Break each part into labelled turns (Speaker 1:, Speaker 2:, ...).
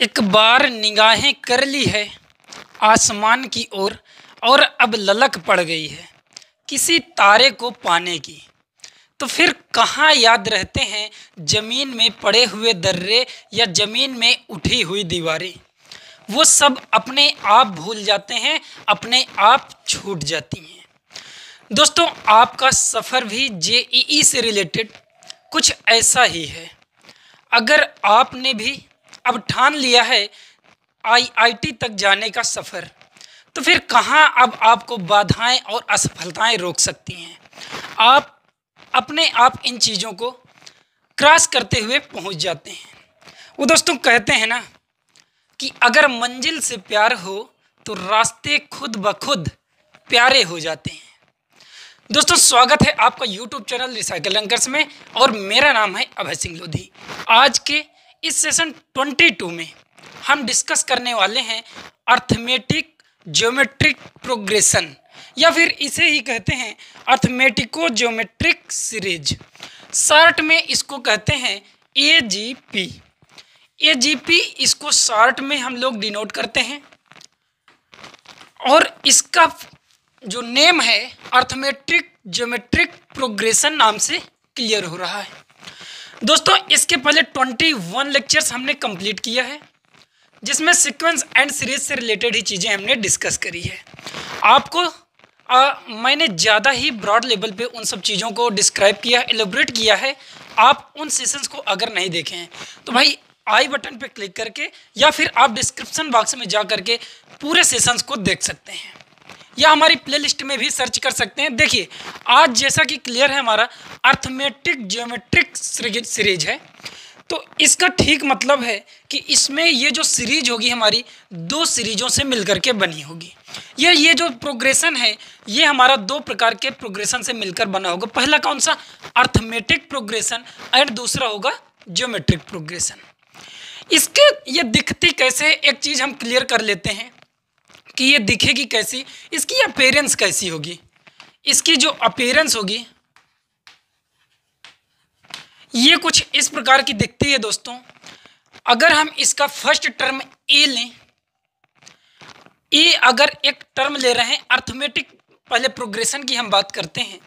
Speaker 1: एक बार निगाहें कर ली है आसमान की ओर और अब ललक पड़ गई है किसी तारे को पाने की। तो फिर कहाँ याद रहते हैं ज़मीन में पड़े हुए दर्रे या ज़मीन में उठी हुई दीवारें। वो सब अपने आप भूल जाते हैं, अपने आप छूट जाती हैं। दोस्तों, आपका सफ़र भी जेईई से रिलेटेड कुछ ऐसा ही है। अगर आपने भी अब ठान लिया है आईआईटी तक जाने का सफ़र, तो फिर कहाँ अब आपको बाधाएं और असफलताएं रोक सकती हैं। आप अपने आप इन चीज़ों को क्रॉस करते हुए पहुंच जाते हैं। वो दोस्तों कहते हैं ना कि अगर मंजिल से प्यार हो तो रास्ते खुद ब खुद प्यारे हो जाते हैं। दोस्तों, स्वागत है आपका यूट्यूब चैनल रिसाइकल रैंकर्स में और मेरा नाम है अभय सिंह लोधी। आज के इस सेशन 22 में हम डिस्कस करने वाले हैं अर्थमेटिक ज्योमेट्रिक प्रोग्रेशन, या फिर इसे ही कहते हैं अर्थमेटिको ज्योमेट्रिक सीरीज। शॉर्ट में इसको कहते हैं एजीपी। एजीपी इसको शॉर्ट में हम लोग डिनोट करते हैं और इसका जो नेम है अर्थमेटिक ज्योमेट्रिक प्रोग्रेशन नाम से क्लियर हो रहा है। दोस्तों, इसके पहले 21 लेक्चर्स हमने कंप्लीट किया है, जिसमें सीक्वेंस एंड सीरीज से रिलेटेड ही चीज़ें हमने डिस्कस करी है। आपको मैंने ज़्यादा ही ब्रॉड लेवल पे उन सब चीज़ों को डिस्क्राइब किया है, एलोब्रेट किया है। आप उन सेशंस को अगर नहीं देखे हैं तो भाई आई बटन पे क्लिक करके या फिर आप डिस्क्रिप्शन बॉक्स में जा करके पूरे सेशंस को देख सकते हैं, या हमारी प्लेलिस्ट में भी सर्च कर सकते हैं। देखिए, आज जैसा कि क्लियर है हमारा अर्थमेटिक ज्योमेट्रिक सीरीज है, तो इसका ठीक मतलब है कि इसमें ये जो सीरीज होगी हमारी दो सीरीजों से मिलकर के बनी होगी। ये जो प्रोग्रेशन है ये हमारा दो प्रकार के प्रोग्रेशन से मिलकर बना होगा। पहला कौन सा? अर्थमेटिक प्रोग्रेशन, एंड दूसरा होगा ज्योमेट्रिक प्रोग्रेशन। इसके ये दिखती कैसे है, एक चीज़ हम क्लियर कर लेते हैं कि ये दिखेगी कैसी, इसकी अपीयरेंस कैसी होगी। इसकी जो अपीयरेंस होगी ये कुछ इस प्रकार की दिखती है। दोस्तों, अगर हम इसका फर्स्ट टर्म ए लें, ए अगर एक टर्म ले रहे हैं अर्थमेटिक, पहले प्रोग्रेशन की हम बात करते हैं,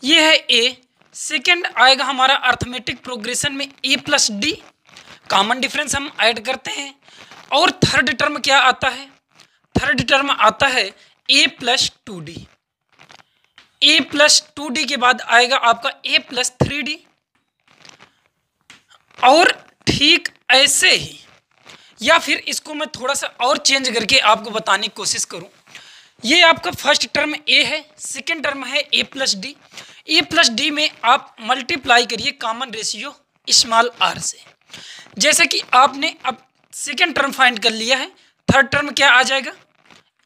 Speaker 1: ये है ए। सेकंड आएगा हमारा अर्थमेटिक प्रोग्रेशन में ए प्लस डी, कॉमन डिफरेंस हम ऐड करते हैं। और थर्ड टर्म क्या आता है? थर्ड टर्म आता है ए प्लस 2डी। ए प्लस 2डी के बाद आएगा आपका ए प्लस 3डी। और ठीक ऐसे ही, या फिर इसको मैं थोड़ा सा और चेंज करके आपको बताने की कोशिश करूं, ये आपका फर्स्ट टर्म ए है, सेकंड टर्म है ए प्लस डी। ए प्लस डी में आप मल्टीप्लाई करिए कॉमन रेशियो स्मॉल आर से। जैसे कि आपने अब सेकंड टर्म फाइंड कर लिया है, थर्ड टर्म क्या आ जाएगा?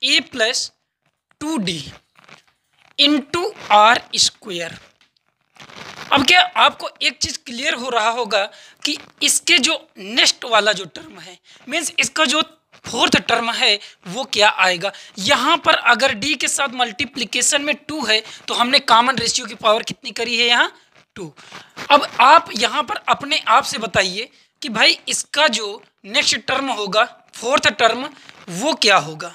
Speaker 1: ए प्लस 2डी इंटू आर स्क्वायर। अब क्या आपको एक चीज़ क्लियर हो रहा होगा कि इसके जो नेक्स्ट वाला जो टर्म है, मीन्स इसका जो फोर्थ टर्म है वो क्या आएगा। यहाँ पर अगर डी के साथ मल्टीप्लिकेशन में 2 है तो हमने कॉमन रेशियो की पावर कितनी करी है? यहाँ 2। अब आप यहाँ पर अपने आप से बताइए कि भाई इसका जो नेक्स्ट टर्म होगा, फोर्थ टर्म, वो क्या होगा।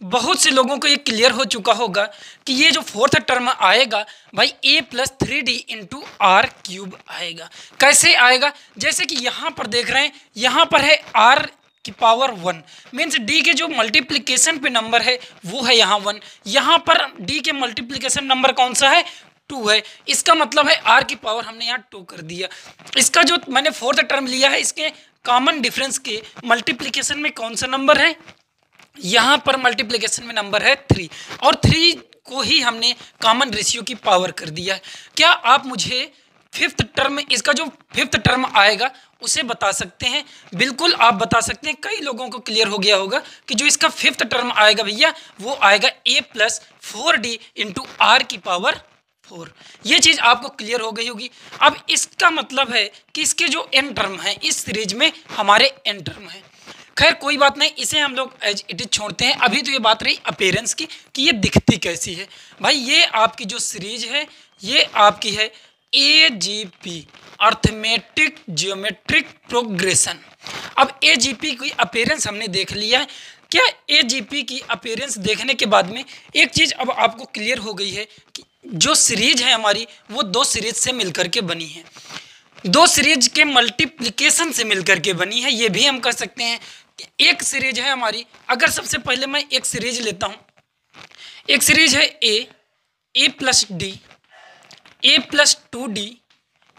Speaker 1: बहुत से लोगों को ये क्लियर हो चुका होगा कि ये जो फोर्थ टर्म आएगा भाई ए प्लस 3डी इंटू आर क्यूब आएगा। कैसे आएगा? जैसे कि यहाँ पर देख रहे हैं, यहाँ पर है आर की पावर 1, मीन्स डी के जो मल्टीप्लिकेशन पे नंबर है वो है यहाँ 1। यहाँ पर डी के मल्टीप्लिकेशन नंबर कौन सा है? 2 है। इसका मतलब है आर की पावर हमने यहाँ 2 कर दिया। इसका जो मैंने फोर्थ टर्म लिया है, इसके कॉमन डिफरेंस के मल्टीप्लिकेशन में कौन सा नंबर है? यहाँ पर मल्टीप्लिकेशन में नंबर है 3, और 3 को ही हमने कॉमन रेशियो की पावर कर दिया है। क्या आप मुझे फिफ्थ टर्म, इसका जो फिफ्थ टर्म आएगा उसे बता सकते हैं? बिल्कुल आप बता सकते हैं। कई लोगों को क्लियर हो गया होगा कि जो इसका फिफ्थ टर्म आएगा भैया वो आएगा ए प्लस 4डी इंटू आर की पावर 4। ये चीज़ आपको क्लियर हो गई होगी। अब इसका मतलब है कि इसके जो एन टर्म है इस सीरीज में हमारे एन टर्म है। खैर कोई बात नहीं, इसे हम लोग एज इट इज छोड़ते हैं। अभी तो ये बात रही अपीयरेंस की कि ये दिखती कैसी है। भाई ये आपकी जो सीरीज है ये आपकी है AGP, अर्थमेटिक ज्योमेट्रिक प्रोग्रेशन। अब AGP की अपीयरेंस हमने देख लिया है। क्या AGP की अपीयरेंस देखने के बाद में एक चीज़ अब आपको क्लियर हो गई है कि जो सीरीज है हमारी वो दो सीरीज से मिलकर के बनी है, दो सीरीज के मल्टीप्लिकेशन से मिलकर के बनी है। ये भी हम कह सकते हैं कि एक सीरीज है हमारी। अगर सबसे पहले मैं एक सीरीज लेता हूँ, एक सीरीज है A plus D, A plus 2D,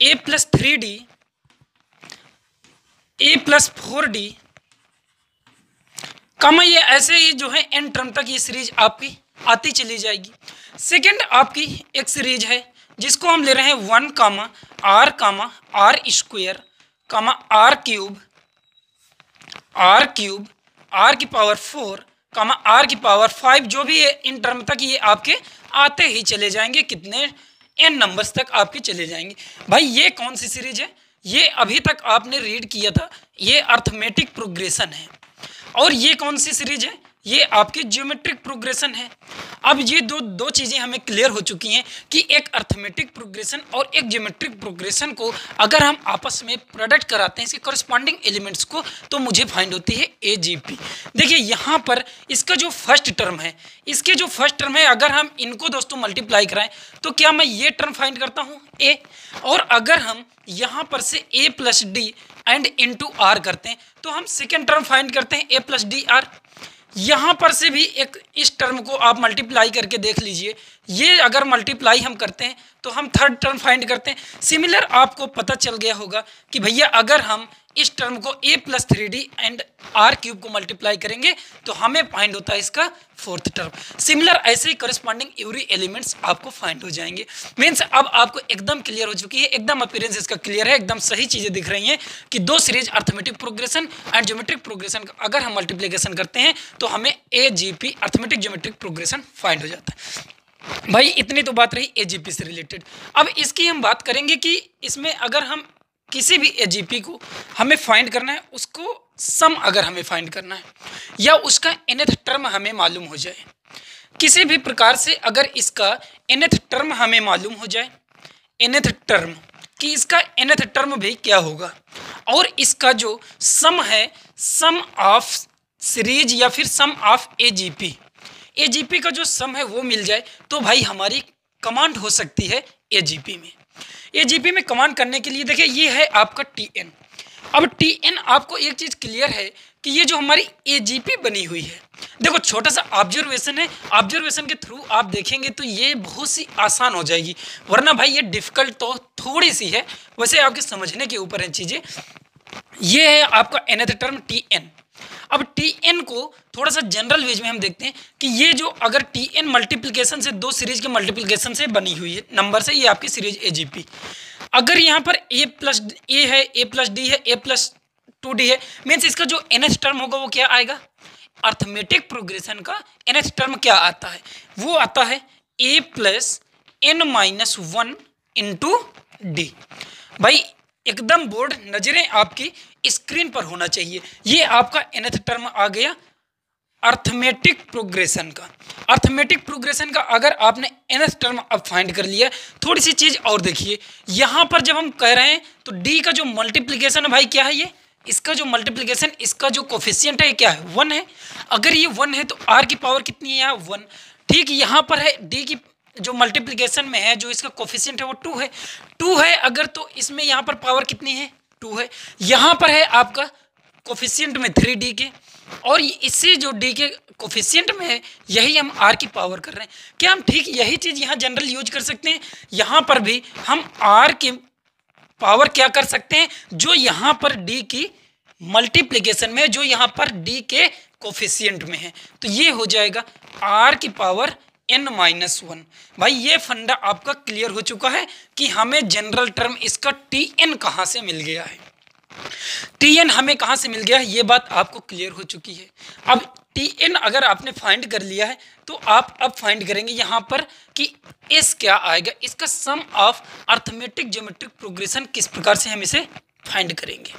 Speaker 1: A plus 3D, A plus 4D, कमा ये ऐसे ही जो है एन टर्म तक ये सीरीज आपकी आती चली जाएगी। सेकंड आपकी एक सीरीज है जिसको हम ले रहे हैं 1 comma R square comma R cube R की पावर 4 कामा आर की पावर 5, जो भी है इन टर्म तक ये आपके आते ही चले जाएंगे। कितने एन नंबर्स तक आपके चले जाएंगे। भाई ये कौन सी सीरीज है? ये अभी तक आपने रीड किया था, ये अर्थमेटिक प्रोग्रेशन है। और ये कौन सी सीरीज है? ये आपकी ज्योमेट्रिक प्रोग्रेशन है। अब ये दो चीज़ें हमें क्लियर हो चुकी हैं कि एक अर्थमेटिक प्रोग्रेशन और एक ज्योमेट्रिक प्रोग्रेशन को अगर हम आपस में प्रोडक्ट कराते हैं इसके कॉरस्पॉन्डिंग एलिमेंट्स को, तो मुझे फाइंड होती है AGP। देखिए यहाँ पर इसका जो फर्स्ट टर्म है, इसके जो फर्स्ट टर्म है, अगर हम इनको दोस्तों मल्टीप्लाई कराएं तो क्या मैं ये टर्म फाइंड करता हूँ A, और अगर हम यहाँ पर से A plus D and into R करते हैं तो हम सेकेंड टर्म फाइंड करते हैं A प्लस डी आर। यहाँ पर से भी एक इस टर्म को आप मल्टीप्लाई करके देख लीजिए, ये अगर मल्टीप्लाई हम करते हैं तो हम थर्ड टर्म फाइंड करते हैं। सिमिलर आपको पता चल गया होगा कि भैया अगर हम इस टर्म को A plus 3D and R cube को मल्टीप्लाई करेंगे तो हमें फाइंड होता है इसका फोर्थ टर्म। सिमिलर ऐसे ही करस्पॉन्डिंग एवरी एलिमेंट्स आपको फाइंड हो जाएंगे। मीन्स अब आपको एकदम क्लियर हो चुकी है, एकदम अपीयरेंस इसका क्लियर है, एकदम सही चीज़ें दिख रही हैं कि दो series arithmetic progression and geometric progression का अगर हम मल्टीप्लिकेशन करते हैं तो हमें AGP arithmetic geometric progression find हो जाता है। भाई इतनी तो बात रही AGP से रिलेटेड। अब इसकी हम बात करेंगे कि इसमें अगर हम किसी भी AGP को हमें फाइंड करना है, उसको सम अगर हमें फाइंड करना है या उसका nth टर्म हमें मालूम हो जाए, किसी भी प्रकार से अगर इसका nth टर्म हमें मालूम हो जाए, nth टर्म कि इसका nth टर्म भी क्या होगा, और इसका जो सम है, सम ऑफ सीरीज या फिर सम ऑफ AGP का जो सम है वो मिल जाए, तो भाई हमारी कमांड हो सकती है AGP में। AGP में कमांड करने के लिए देखिए ये है आपका TN। अब TN आपको एक चीज़ क्लियर है कि ये जो हमारी AGP बनी हुई है, देखो छोटा सा ऑब्जर्वेशन है, ऑब्जर्वेशन के थ्रू आप देखेंगे तो ये बहुत सी आसान हो जाएगी, वरना भाई ये डिफ़िकल्ट तो थोड़ी सी है, वैसे आपके समझने के ऊपर हैं चीज़ें। ये है आपका nth टर्म TN। अब TN को थोड़ा सा जनरल वेज में हम देखते हैं कि ये जो अगर TN मल्टीप्लिकेशन से, दो सीरीज के मल्टीप्लिकेशन से बनी हुई है नंबर से, ये आपकी सीरीज AGP। अगर यहाँ पर A प्लस A है, A प्लस D है, A प्लस 2D है, मीन्स इसका जो nth टर्म होगा वो क्या आएगा? अर्थमेटिक प्रोग्रेशन का nth टर्म क्या आता है? वो आता है A plus n-1 into D। भाई एकदम बोर्ड नजरें आपकी स्क्रीन पर होना चाहिए। ये आपका nth टर्म आ गया अर्थमेटिक प्रोग्रेशन का। अर्थमेटिक प्रोग्रेशन का अगर आपने nth टर्म अब फाइंड कर लिया, थोड़ी सी चीज़ और देखिए, यहाँ पर जब हम कह रहे हैं तो D का जो मल्टीप्लिकेशन है भाई क्या है? ये इसका जो मल्टीप्लिकेशन, इसका जो कोफिशिएंट है क्या है? 1 है। अगर ये 1 है तो R की पावर कितनी है यहाँ? 1। ठीक यहाँ पर है D की जो मल्टीप्लिकेशन में है, जो इसका कोफिशिएंट है वो 2 है। 2 है अगर, तो इसमें यहाँ पर पावर कितनी है? 2 है। यहाँ पर है आपका कोफिशिएंट में 3D के, और इससे जो D के कोफिशिएंट में है यही हम R की पावर कर रहे हैं। क्या हम ठीक यही चीज़ यहाँ जनरल यूज कर सकते हैं? यहाँ पर भी हम R की पावर क्या कर सकते हैं? जो यहाँ पर D की मल्टीप्लिकेशन में, जो यहाँ पर D के कोफिशिएंट में है, तो ये हो जाएगा R की पावर n-1। भाई ये फंडा आपका क्लियर हो चुका है कि हमें जनरल टर्म इसका TN कहाँ से मिल गया है। TN हमें कहाँ से मिल गया है, ये बात आपको क्लियर हो चुकी है। अब TN अगर आपने फाइंड कर लिया है तो आप अब फाइंड करेंगे यहाँ पर कि S क्या आएगा, इसका सम ऑफ अर्थमेटिक ज्योमेट्रिक प्रोग्रेशन किस प्रकार से हम इसे फाइंड करेंगे।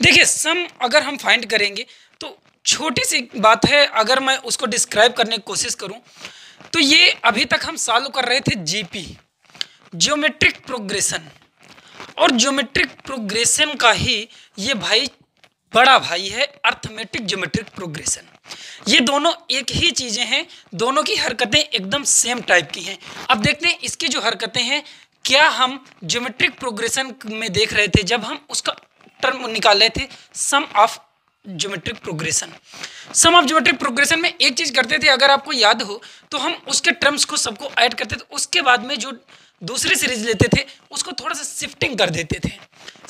Speaker 1: देखिए सम अगर हम फाइंड करेंगे तो छोटी सी बात है, अगर मैं उसको डिस्क्राइब करने की कोशिश करूँ तो ये अभी तक हम सॉल्व कर रहे थे GP। ज्योमेट्रिक प्रोग्रेशन, और ज्योमेट्रिक प्रोग्रेशन का ही ये भाई बड़ा भाई है अर्थमेटिक ज्योमेट्रिक प्रोग्रेशन। ये दोनों एक ही चीज़ें हैं, दोनों की हरकतें एकदम सेम टाइप की हैं। अब देखते हैं इसकी जो हरकतें हैं, क्या हम ज्योमेट्रिक प्रोग्रेशन में देख रहे थे जब हम उसका टर्म निकाल रहे थे sum of geometric progression. Sum of geometric progression में एक चीज़ करते थे, अगर आपको याद हो तो हम उसके टर्म्स को सबको ऐड करते थे, उसके बाद में जो दूसरी सीरीज लेते थे उसको थोड़ा सा शिफ्टिंग कर देते थे।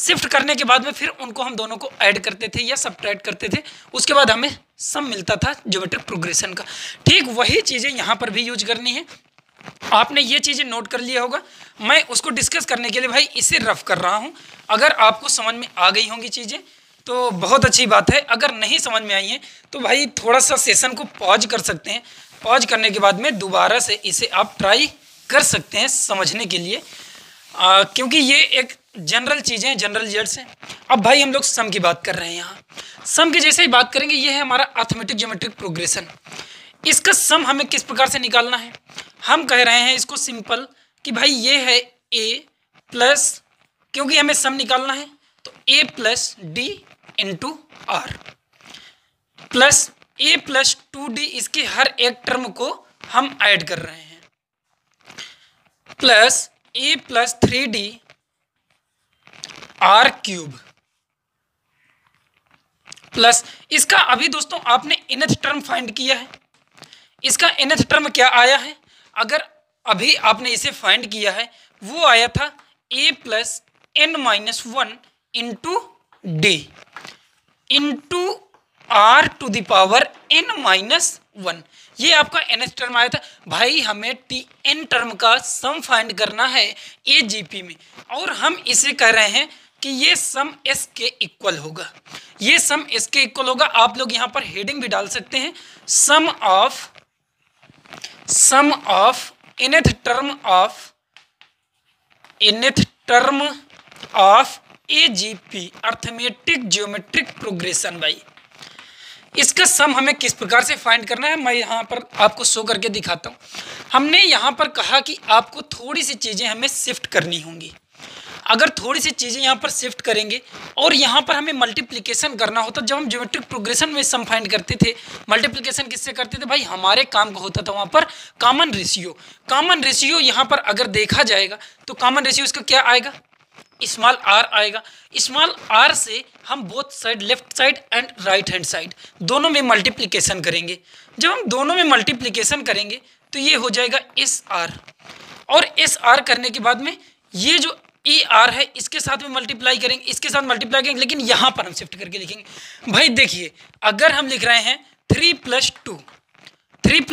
Speaker 1: शिफ्ट करने के बाद में फिर उनको हम दोनों को ऐड करते थे या सबट्रैक्ट करते थे, उसके बाद हमें सम मिलता था ज्योमेट्रिक प्रोग्रेशन का। ठीक वही चीज़ें यहाँ पर भी यूज करनी है। आपने ये चीज़ें नोट कर लिया होगा, मैं उसको डिस्कस करने के लिए भाई इसे रफ कर रहा हूँ। अगर आपको समझ में आ गई होंगी चीज़ें तो बहुत अच्छी बात है, अगर नहीं समझ में आई हैं तो भाई थोड़ा सा सेशन को पॉज कर सकते हैं। पॉज करने के बाद में दोबारा से इसे आप ट्राई कर सकते हैं समझने के लिए, क्योंकि ये एक जनरल चीज़ें हैं, जनरल रिजल्ट्स हैं। अब भाई हम लोग सम की बात कर रहे हैं, यहाँ सम की जैसे ही बात करेंगे, ये है हमारा अर्थमेटिक ज्योमेट्रिक प्रोग्रेशन। इसका सम हमें किस प्रकार से निकालना है, हम कह रहे हैं इसको सिंपल कि भाई ये है ए प्लस, क्योंकि हमें सम निकालना है तो A plus D into R plus A plus 2d, इसके हर एक टर्म को हम ऐड कर रहे हैं, प्लस ए plus 3d R cube plus इसका अभी दोस्तों आपने nth टर्म फाइंड किया है। इसका nth टर्म क्या आया है, अगर अभी आपने इसे फाइंड किया है, वो आया था a plus n-1 into D into R to the power n-1। ये आपका nth टर्म आया था। भाई हमें tn टर्म का सम फाइंड करना है AGP में, और हम इसे कह रहे हैं कि ये सम s के इक्वल होगा, ये सम s के इक्वल होगा। आप लोग यहाँ पर हेडिंग भी डाल सकते हैं, sum of nth term of AGP arithmetic geometric progression. भाई इसका सम हमें किस प्रकार से फाइंड करना है, मैं यहाँ पर आपको शो करके दिखाता हूँ। हमने यहाँ पर कहा कि आपको थोड़ी सी चीज़ें हमें शिफ्ट करनी होंगी। अगर थोड़ी सी चीज़ें यहाँ पर शिफ्ट करेंगे और यहाँ पर हमें मल्टीप्लिकेशन करना होता, जब हम ज्योमेट्रिक प्रोग्रेशन में सम फाइंड करते थे, मल्टीप्लिकेशन किससे करते थे भाई, हमारे काम का होता था वहाँ पर कॉमन रेशियो। कॉमन रेशियो यहाँ पर अगर देखा जाएगा तो कॉमन रेशियो इसका क्या आएगा, स्मॉल आर आएगा। स्मॉल आर से हम both side, left side and right hand side, दोनों में मल्टीप्लिकेशन करेंगे। जब हम दोनों में मल्टीप्लिकेशन करेंगे तो ये हो जाएगा एस आर, और एस आर करने के बाद में ये जो ए आर है इसके साथ में मल्टीप्लाई करेंगे, इसके साथ मल्टीप्लाई करेंगे, लेकिन यहाँ पर हम शिफ्ट करके लिखेंगे। भाई देखिए, अगर हम लिख रहे हैं 3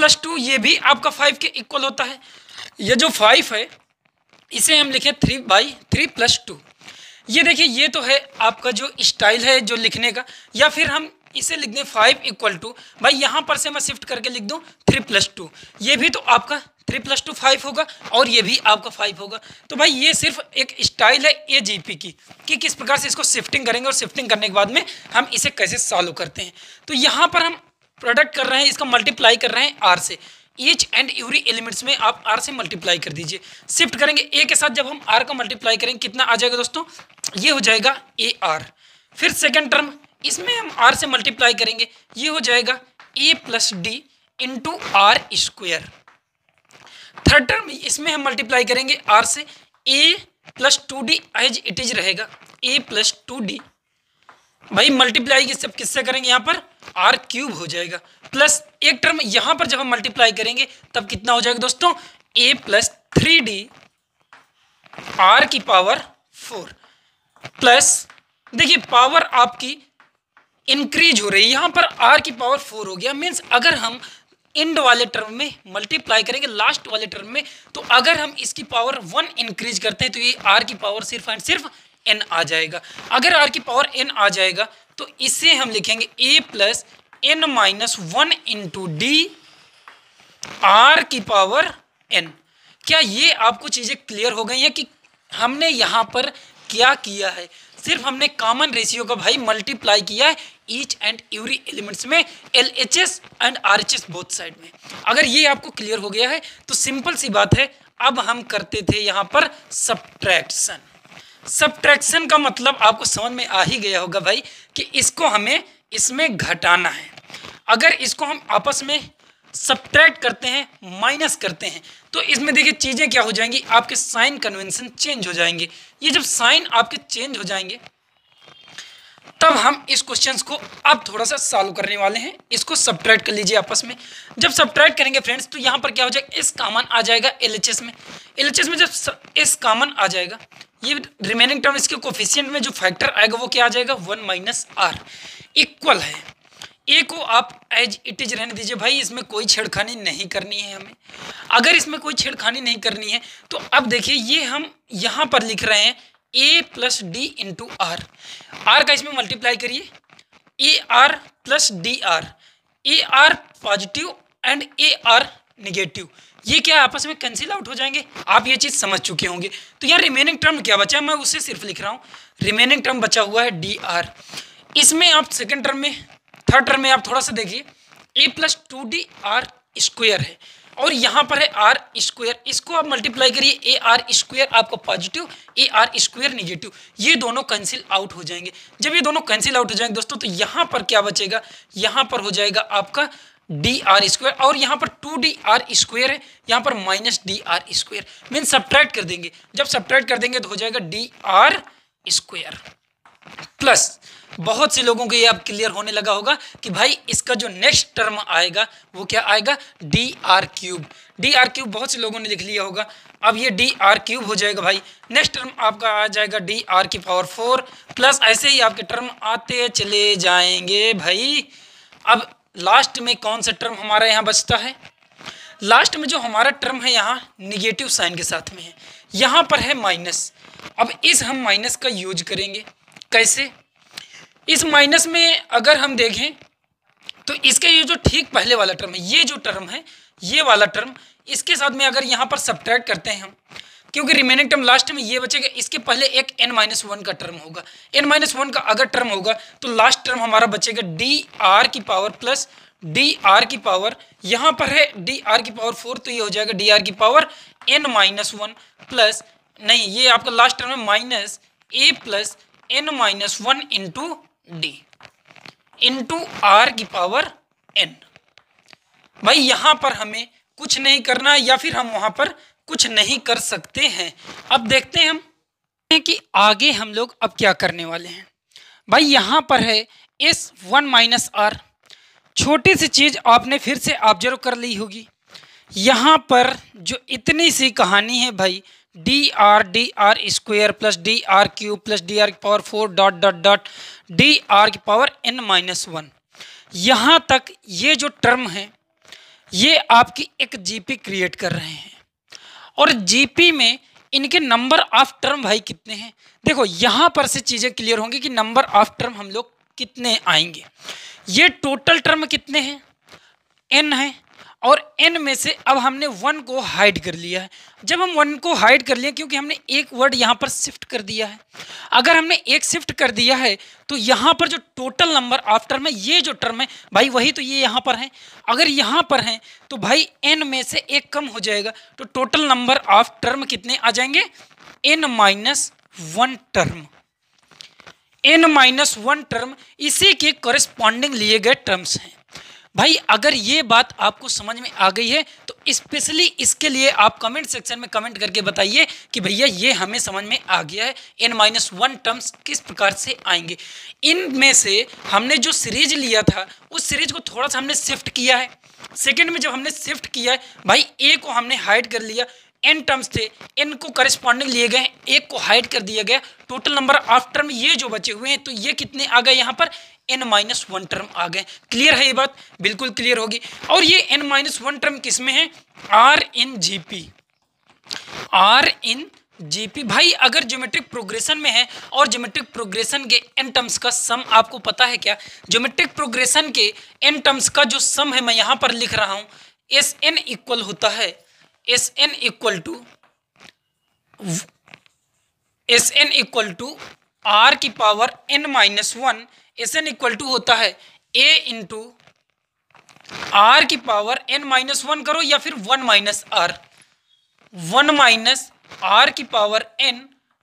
Speaker 1: + 2 ये भी आपका 5 के इक्वल होता है। ये जो 5 है इसे हम लिखें 3/3 + 2। ये देखिए, ये तो है आपका जो स्टाइल है जो लिखने का, या फिर हम इसे लिख दें 5 = भाई यहाँ पर से मैं शिफ्ट करके लिख दूँ 3 + 2, ये भी तो आपका 3 + 2 5 होगा, और ये भी आपका 5 होगा। तो भाई ये सिर्फ एक स्टाइल है AGP की कि किस प्रकार से इसको शिफ्टिंग करेंगे, और शिफ्टिंग करने के बाद में हम इसे कैसे सॉल्व करते हैं। तो यहाँ पर हम प्रोडक्ट कर रहे हैं, इसका मल्टीप्लाई कर रहे हैं आर से। ईच एंड एवरी एलिमेंट्स में आप आर से मल्टीप्लाई कर दीजिए। शिफ्ट करेंगे ए के साथ, जब हम आर का मल्टीप्लाई करेंगे कितना आ जाएगा दोस्तों, ये हो जाएगा ए आर। फिर सेकेंड टर्म, इसमें हम आर से मल्टीप्लाई करेंगे, ये हो जाएगा A plus D into R square. Third term, इसमें हम मल्टीप्लाई करेंगे आर से, A plus 2d as it is रहेगा, ए प्लस 2d। भाई मल्टीप्लाई की सब किससे करेंगे, यहाँ पर आर क्यूब हो जाएगा, प्लस एक टर्म यहाँ पर जब हम मल्टीप्लाई करेंगे तब कितना हो जाएगा दोस्तों, a प्लस 3d आर की पावर 4। प्लस देखिए पावर आपकी इंक्रीज हो रही है, यहाँ पर आर की पावर 4 हो गया। मीन्स अगर हम इंड वाले टर्म में मल्टीप्लाई करेंगे लास्ट वाले टर्म में, तो अगर हम इसकी पावर 1 इंक्रीज करते हैं तो ये आर की पावर सिर्फ एंड सिर्फ n आ जाएगा। अगर r की पावर n आ जाएगा तो इसे हम लिखेंगे a plus n-1 into D R की पावर n। क्या ये आपको चीज़ें क्लियर हो गई हैं कि हमने यहाँ पर क्या किया है, सिर्फ हमने कॉमन रेशियो का भाई मल्टीप्लाई किया है ईच एंड एवरी एलिमेंट्स में, LHS and RHS both side में। अगर ये आपको क्लियर हो गया है तो सिंपल सी बात है, अब हम करते थे यहाँ पर सब्ट्रैक्शन। सब्ट्रैक्शन का मतलब आपको समझ में आ ही गया होगा भाई कि इसको हमें इसमें घटाना है। अगर इसको हम आपस में सब्ट्रैक्ट करते हैं, माइनस करते हैं, तो इसमें देखिए चीज़ें क्या हो जाएंगी, आपके साइन कन्वेंशन चेंज हो जाएंगे। ये जब साइन आपके चेंज हो जाएंगे तब हम इस क्वेश्चन को अब थोड़ा सा सॉल्व करने वाले हैं। इसको सब्ट्रैक्ट कर लीजिए आपस में। जब सब्ट्रैक्ट करेंगे फ्रेंड्स तो यहाँ पर क्या हो जाएगा, इस कॉमन आ जाएगा LHS में। LHS में जब इस कॉमन आ जाएगा, ये रिमेनिंग टर्म इसके कोफिशिएंट में जो फैक्टर आएगा वो क्या आ जाएगा, 1 - r इक्वल है। ए को आप एज इट इज रहने दीजिए भाई, इसमें कोई छेड़खानी नहीं करनी है हमें। अगर इसमें कोई छेड़खानी नहीं करनी है तो अब देखिए ये हम यहाँ पर लिख रहे हैं a + d × r। r का इसमें मल्टीप्लाई करिए, AR + DR, AR positive and AR negative, ये क्या आपस में कैंसिल आउट हो जाएंगे। आप ये चीज़ समझ चुके होंगे। तो यार रिमेनिंग टर्म क्या बचा है, मैं उसे सिर्फ लिख रहा हूँ। रिमेनिंग टर्म बचा हुआ है DR। इसमें आप सेकेंड टर्म में, थर्ड टर्म में आप थोड़ा सा देखिए, a + 2dr² है और यहाँ पर है r²। इसको आप मल्टीप्लाई करिए, AR² आपको पॉजिटिव, AR² निगेटिव, ये दोनों कैंसिल आउट हो जाएंगे। जब ये दोनों कैंसिल आउट हो जाएंगे दोस्तों तो यहाँ पर क्या बचेगा, यहाँ पर हो जाएगा आपका dr² और यहाँ पर 2dr² है, यहाँ पर -dr²। मीन सब्ट्रैक्ट कर देंगे, जब सब्ट्रैक्ट कर देंगे तो हो जाएगा dr² प्लस। बहुत से लोगों को ये अब क्लियर होने लगा होगा कि भाई इसका जो नेक्स्ट टर्म आएगा वो क्या आएगा, dr³। dr³ बहुत से लोगों ने लिख लिया होगा। अब ये dr³ हो जाएगा भाई। नेक्स्ट टर्म आपका आ जाएगा dr⁴ प्लस, ऐसे ही आपके टर्म आते चले जाएंगे भाई। अब लास्ट में कौन सा टर्म हमारा यहाँ बचता है, लास्ट में जो हमारा टर्म है यहाँ निगेटिव साइन के साथ में है, यहाँ पर है माइनस। अब इस हम माइनस का यूज करेंगे। कैसे, इस माइनस में अगर हम देखें तो इसके ये जो ठीक पहले वाला टर्म है, ये जो टर्म है ये वाला टर्म, इसके साथ में अगर यहाँ पर सब्ट्रैक्ट करते हैं हम, क्योंकि रिमेनिंग टर्म लास्ट में ये बचेगा, इसके पहले एक n-1 का टर्म होगा। n-1 का अगर टर्म होगा तो लास्ट टर्म हमारा बचेगा dr⁴ प्लस dr⁴, यहाँ पर है dr⁴ तो ये हो जाएगा dr⁴n-1 प्लस, नहीं ये आपका लास्ट टर्म है -a + n-1 × d × r⁴n। भाई यहाँ पर हमें कुछ नहीं करना या फिर हम वहाँ पर कुछ नहीं कर सकते हैं। अब देखते हैं हम कि आगे हम लोग अब क्या करने वाले हैं। भाई यहाँ पर है S1 - r, छोटी सी चीज़ आपने फिर से ऑब्जर्व कर ली होगी। यहाँ पर जो इतनी सी कहानी है भाई, dr² plus dr³ plus dr⁴ ... dr⁴n-1, यहाँ तक ये जो टर्म है ये आपकी एक GP क्रिएट कर रहे हैं। और GP में इनके नंबर ऑफ टर्म भाई कितने हैं, देखो यहाँ पर से चीज़ें क्लियर होंगी कि नंबर ऑफ टर्म हम लोग कितने आएंगे। ये टोटल टर्म कितने हैं, n है, और n में से अब हमने 1 को हाइड कर लिया है। जब हम 1 को हाइड कर लिया, क्योंकि हमने एक वर्ड यहाँ पर शिफ्ट कर दिया है, अगर हमने एक शिफ्ट कर दिया है तो यहाँ पर जो टोटल नंबर ऑफ टर्म है, ये जो टर्म है भाई वही तो ये यहाँ पर है। अगर यहाँ पर हैं तो भाई n में से एक कम हो जाएगा, तो टोटल नंबर ऑफ टर्म कितने आ जाएंगे, n-1 टर्म। n-1 टर्म इसी के कॉरेस्पॉन्डिंग लिए गए टर्म्स हैं। भाई अगर ये बात आपको समझ में आ गई है तो स्पेशली इसके लिए आप कमेंट सेक्शन में कमेंट करके बताइए कि भैया ये हमें समझ में आ गया है, n-1 टर्म्स किस प्रकार से आएंगे। इनमें से हमने जो सीरीज लिया था उस सीरीज को थोड़ा सा हमने शिफ्ट किया है। सेकंड में जब हमने शिफ्ट किया है भाई, a को हमने हाइड कर लिया, n टर्म्स थे, n को करस्पॉन्डिंग लिए गए, एक को हाइड कर दिया गया, टोटल नंबर ऑफ टर्म ये जो बचे हुए हैं तो ये कितने आ गए, यहाँ पर n-1 टर्म आ गए। क्लियर है ये बात, बिल्कुल क्लियर होगी। और ये n-1 टर्म किस में है, r in GP। भाई अगर ज्योमेट्रिक प्रोग्रेशन में है और ज्योमेट्रिक प्रोग्रेशन के n टर्म्स का सम आपको पता है क्या, ज्योमेट्रिक प्रोग्रेशन के n टर्म्स का जो सम है मैं यहाँ पर लिख रहा हूँ, Sn इक्वल होता है, Sn equal to r⁴n-1, Sn equal to होता है a × r⁴n-1 करो या फिर 1 - r, 1 माइनस आर की power n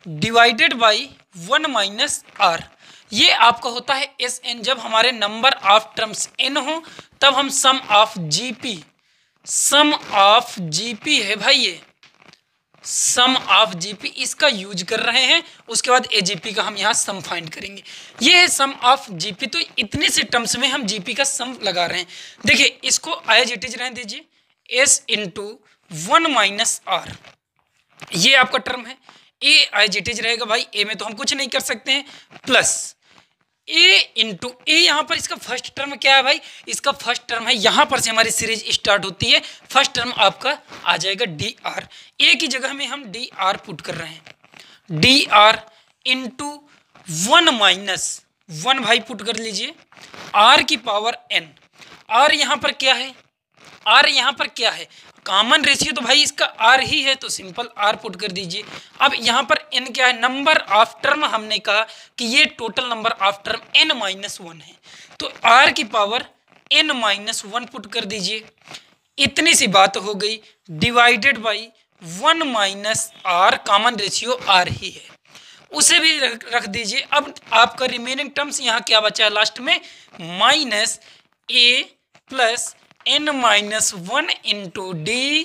Speaker 1: divided by 1 minus R. ये आपका होता है एस एन। जब हमारे नंबर ऑफ टर्म्स n हो तब हम सम ऑफ जीपी है भाई, ये सम ऑफ जीपी इसका यूज कर रहे हैं। उसके बाद एजीपी का हम यहाँ सम फाइंड करेंगे। ये है सम ऑफ जीपी। तो इतने से टर्म्स में हम जीपी का सम लगा रहे हैं। देखिए इसको एज इट इज रहने दीजिए, एस इंटू 1 माइनस आर, ये आपका टर्म है। ए एज इट इज रहेगा भाई, ए में तो हम कुछ नहीं कर सकते हैं, प्लस ए इंटू ए। यहाँ पर इसका फर्स्ट टर्म क्या है भाई, इसका फर्स्ट टर्म है, यहाँ पर से हमारी सीरीज स्टार्ट होती है। फर्स्ट टर्म आपका आ जाएगा डी आर। ए की जगह में हम डी आर पुट कर रहे हैं, डी आर इंटू 1 माइनस 1 भाई पुट कर लीजिए, आर की पावर एन। आर यहाँ पर क्या है, आर यहाँ पर क्या है, कॉमन रेशियो तो भाई इसका आर ही है, तो सिंपल आर पुट कर दीजिए। अब यहाँ पर एन क्या है, नंबर ऑफ टर्म। हमने कहा कि ये total number of term N minus 1 है, तो आर की पावर एन माइनस 1 पुट कर दीजिए। इतनी सी बात हो गई, divided by 1 minus R, common ratio R ही है, उसे भी रख दीजिए। अब आपका रिमेनिंग टर्म्स यहाँ क्या बचा है लास्ट में, minus A plus n minus 1 into D.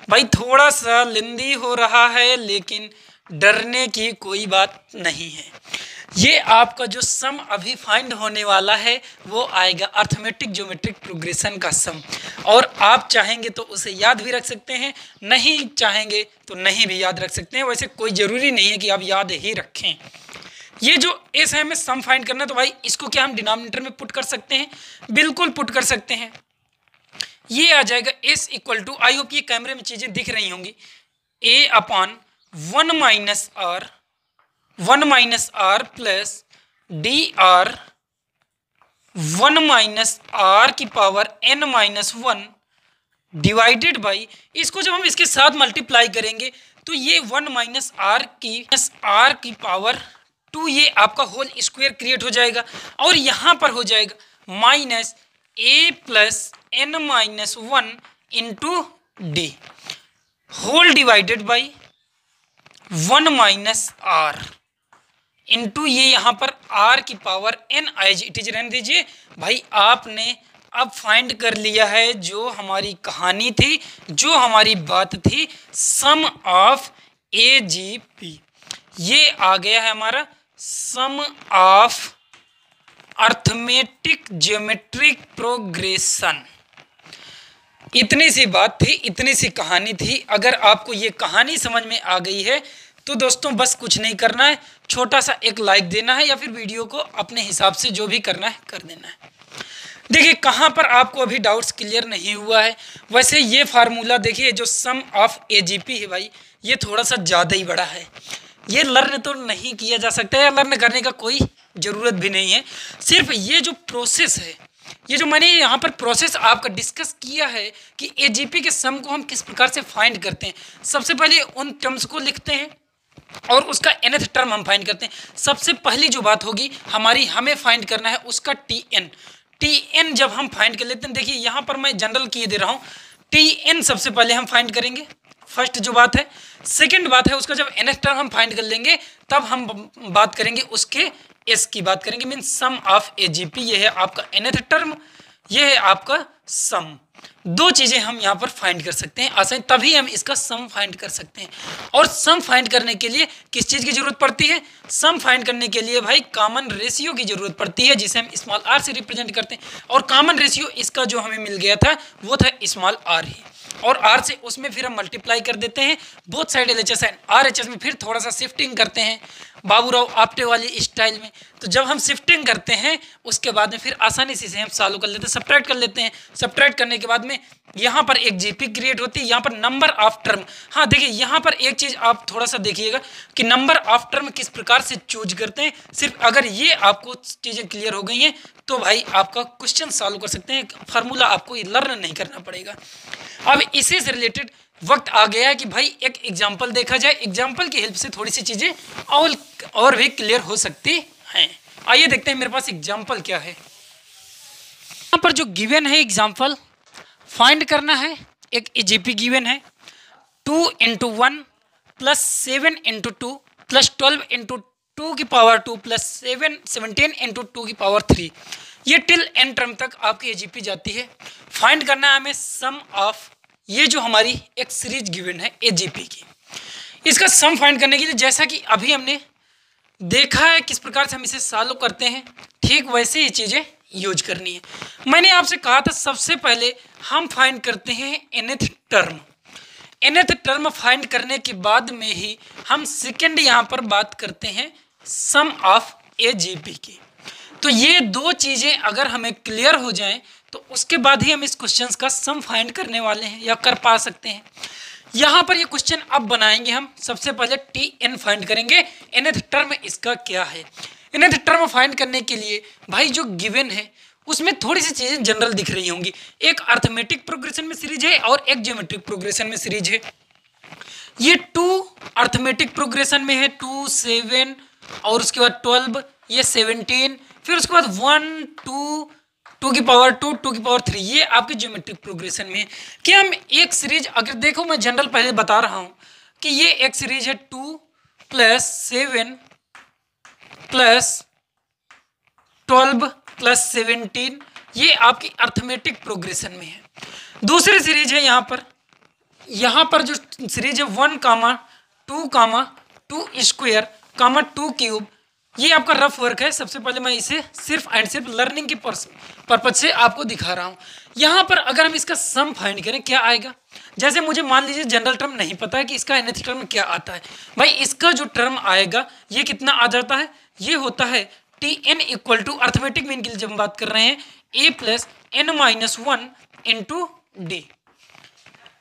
Speaker 1: भाई थोड़ा सा लेंदी हो रहा है, लेकिन डरने की कोई बात नहीं है। ये आपका जो सम अभी फाइंड होने वाला है वो आएगा अर्थमेटिक ज्योमेट्रिक प्रोग्रेशन का सम। और आप चाहेंगे तो उसे याद भी रख सकते हैं, नहीं चाहेंगे तो नहीं भी याद रख सकते हैं। वैसे कोई ज़रूरी नहीं है कि आप याद ही रखें। ये जो एस है हमें सम फाइंड करना है, तो भाई इसको क्या हम डिनोमिनेटर में पुट कर सकते हैं, बिल्कुल पुट कर सकते हैं। ये आ जाएगा s equal to, I hope ये कैमरे में चीज़ें दिख रही होंगी, a upon 1 minus r plus d r 1 minus are की power n minus 1 divided by, इसको जब हम इसके साथ मल्टीप्लाई करेंगे तो ये 1 माइनस आर की पावर 2, ये आपका होल स्क्वायर क्रिएट हो जाएगा। और यहाँ पर हो जाएगा minus A plus N minus 1 into D whole divided by 1 minus R into, ये यहाँ पर आर की power N as it is रहने दीजिए। भाई आपने अब फाइंड कर लिया है जो हमारी कहानी थी, जो हमारी बात थी, सम ऑफ ए जी पी। ये आ गया है हमारा sum of arithmetic geometric progression. इतनी सी बात थी, इतनी सी कहानी थी। अगर आपको ये कहानी समझ में आ गई है तो दोस्तों बस कुछ नहीं करना है, छोटा सा एक लाइक देना है या फिर वीडियो को अपने हिसाब से जो भी करना है कर देना है। देखिए कहाँ पर आपको अभी डाउट्स क्लियर नहीं हुआ है। वैसे ये फार्मूला देखिए जो सम ऑफ एजीपी है भाई, ये थोड़ा सा ज़्यादा ही बड़ा है। ये लर्न तो नहीं किया जा सकता है, लर्न करने का कोई ज़रूरत भी नहीं है। सिर्फ ये जो प्रोसेस है, ये जो मैंने यहाँ पर प्रोसेस आपका डिस्कस किया है कि एजीपी के सम को हम किस प्रकार से फाइंड करते हैं। सबसे पहले उन टर्म्स को लिखते हैं और उसका nth टर्म हम फाइंड करते हैं। सबसे पहली जो बात होगी हमारी, हमें फाइंड करना है उसका टीएन। जब हम फाइंड कर लेते हैं, देखिए यहाँ पर मैं जनरल किए दे रहा हूँ, टीएन सबसे पहले हम फाइंड करेंगे, फर्स्ट जो बात है। सेकंड बात है उसका जब nth टर्म हम फाइंड कर लेंगे तब हम बात करेंगे उसके एस की बात करेंगे, मीन सम ऑफ एजीपी। ये है आपका nth टर्म, ये है आपका सम। दो चीज़ें हम यहाँ पर फाइंड कर सकते हैं आसानी, तभी हम इसका सम फाइंड कर सकते हैं। और सम फाइंड करने के लिए किस चीज़ की ज़रूरत पड़ती है, सम फाइंड करने के लिए भाई कॉमन रेशियो की ज़रूरत पड़ती है, जिसे हम स्मॉल आर से रिप्रेजेंट करते हैं। और कॉमन रेशियो इसका जो हमें मिल गया था वो था स्मॉल आर ही, और आर से उसमें फिर हम मल्टीप्लाई कर देते हैं both side LHS and RHS में, फिर थोड़ा सा शिफ्टिंग करते हैं बाबूराव आप्टे वाली स्टाइल में। तो जब हम शिफ्टिंग करते हैं उसके बाद में फिर आसानी से हम सॉल्व कर लेते हैं, सब्ट्रैक्ट कर लेते हैं। सब्ट्रैक्ट करने के बाद में यहाँ पर एक जीपी क्रिएट होती है, यहाँ पर नंबर ऑफ टर्म। हाँ देखिए यहाँ पर एक चीज़ आप थोड़ा सा देखिएगा कि नंबर ऑफ टर्म किस प्रकार से चूज करते हैं। सिर्फ अगर ये आपको चीज़ें क्लियर हो गई हैं तो भाई आपका क्वेश्चन सॉल्व कर सकते हैं, फार्मूला आपको लर्न नहीं करना पड़ेगा। अब इसी से रिलेटेड वक्त आ गया है कि भाई एक एग्जाम्पल देखा जाए, एग्जाम्पल की हेल्प से थोड़ी सी चीज़ें और भी क्लियर हो सकती हैं। आइए देखते हैं मेरे पास एग्जाम्पल क्या है। यहाँ पर जो गिवन है एग्जाम्पल फाइंड करना है, एक एजीपी गिवन है 2 into 1 plus 7 into 2 plus 12 into 2 की पावर 2 प्लस 17 इंटू 2 की पावर 3, ये टिल n टर्म तक आपकी AGP जाती है। फाइंड करना है हमें सम ऑफ ये जो हमारी एक सीरीज गिवन है AGP की। इसका सम फाइंड करने के लिए जैसा कि अभी हमने देखा है किस प्रकार से हम इसे सॉल्व करते हैं, ठीक वैसे ही चीज़ें यूज करनी है। मैंने आपसे कहा था सबसे पहले हम फाइंड करते हैं nth term. nth term find करने के बाद में ही हम सेकेंड यहाँ पर बात करते हैं सम ऑफ AGP की। तो ये दो चीज़ें अगर हमें क्लियर हो जाएं तो उसके बाद ही हम इस क्वेश्चन का सम फाइंड करने वाले हैं या कर पा सकते हैं। यहाँ पर ये क्वेश्चन अब बनाएंगे हम। सबसे पहले Tn फाइंड करेंगे, nth टर्म इसका क्या है। nth टर्म फाइंड करने के लिए भाई जो गिवन है उसमें थोड़ी सी चीज़ें जनरल दिख रही होंगी। एक अर्थमेटिक प्रोग्रेशन में सीरीज है और एक ज्योमेट्रिक प्रोग्रेशन में सीरीज है। ये 2 अर्थमेटिक प्रोग्रेशन में है, 2 7 और उसके बाद 12, ये 17, फिर उसके बाद 1 2 2 की पावर 2 2 की पावर 3, ये आपके ज्योमेट्रिक प्रोग्रेशन में है। कि हम एक सीरीज अगर देखो, मैं जनरल पहले बता रहा हूँ कि ये एक सीरीज है 2 प्लस 7 प्लस 12 प्लस 17, ये आपकी अर्थमेटिक प्रोग्रेशन में है। दूसरी सीरीज है यहाँ पर जो सीरीज है 1 कामा 2 स्क्वायर 2 क्यूब, ये आपका रफ वर्क है। सबसे पहले मैं इसे सिर्फ एंड सिर्फ लर्निंग के पर्पज से आपको दिखा रहा हूँ। यहाँ पर अगर हम इसका सम फाइंड करें क्या आएगा, जैसे मुझे मान लीजिए जनरल टर्म नहीं पता है कि इसका nth टर्म क्या आता है। भाई इसका जो टर्म आएगा ये कितना आ जाता है, ये होता है Tn equal to arithmetic mean के लिए जब हम बात कर रहे हैं a plus n minus 1 into D.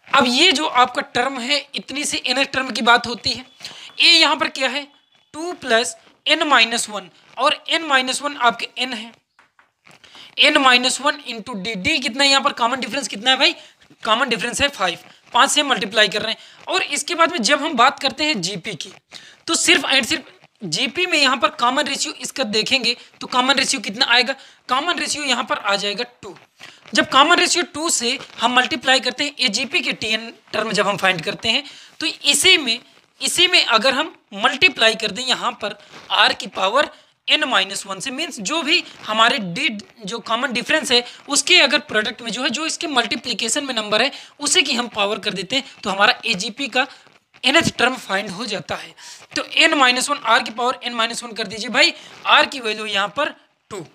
Speaker 1: अब ये जो आपका टर्म है इतनी सी nth टर्म की बात होती है। a यहाँ पर क्या है 2 प्लस n माइनस 1 और n माइनस 1 आपके n है, n minus 1 into D. D कितना है यहाँ पर, कॉमन डिफरेंस कितना है भाई, कॉमन डिफरेंस है 5 से मल्टीप्लाई कर रहे हैं। और इसके बाद में जब हम बात करते हैं जीपी की तो सिर्फ एंड सिर्फ जीपी में यहाँ पर कॉमन रेशियो इसका देखेंगे तो कॉमन रेशियो कितना आएगा, कॉमन रेशियो यहाँ पर आ जाएगा 2। जब कॉमन रेशियो 2 से हम मल्टीप्लाई करते हैं एजीपी के टीएन टर्म जब हम फाइंड करते हैं तो इसी में अगर हम मल्टीप्लाई कर दें यहाँ पर r की पावर n-1 से, मीन्स जो भी हमारे डी जो कॉमन डिफरेंस है उसके अगर प्रोडक्ट में जो है जो इसके मल्टीप्लिकेशन में नंबर है उसे की हम पावर कर देते हैं तो हमारा एजीपी का nth टर्म फाइंड हो जाता है। तो n-1 r की पावर n-1 कर दीजिए भाई, r की वैल्यू यहाँ पर 2